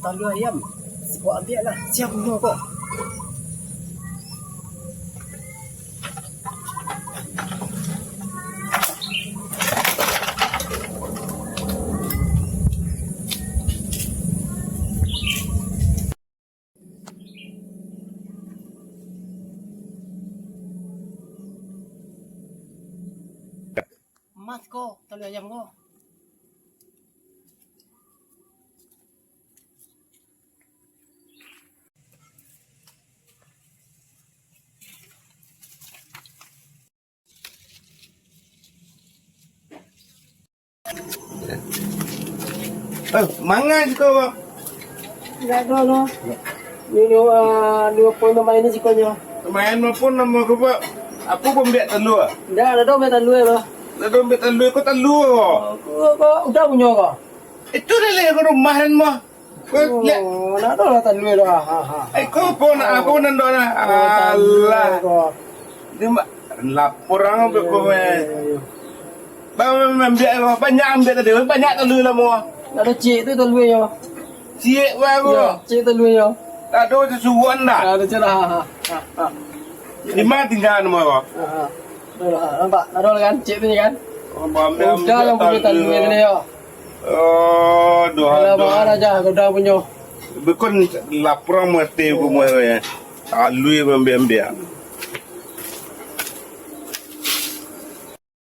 telur ayam. Kau ambil lah. Siap punya kau. Mas kau, telur ayam kau. Mangan kau bang. Tidak ada no. Ini 20 main ni sikonyo. Main maupun nama kau pak. Apa pembek telur? Tidak ada dong metal dua lo. Lalu pembek telur kau telur. Kau udah punya kau. Itu dah leh rumah dan mah. Kau lihat. Oh, nak ada lah telur dah. Ha. Kau pun aku nando na. Allah. Dia mak lapor orang kau bang ambil banyak ambil tadi banyak telur lah mau. Ada cik tu telur yo. Cik baru. Ya, cik telur yo. Tak ada sesuatu dah. Ada cerah. Ha. Di mana tinggal nama kau? Nampak? Ada kan cik tu ni kan? Ambil Udah yang punya telur ni yo. Oh, Kalau mahal aja kau dah punya. Bukan lapor mesti aku mau ya. Tak lui ambil.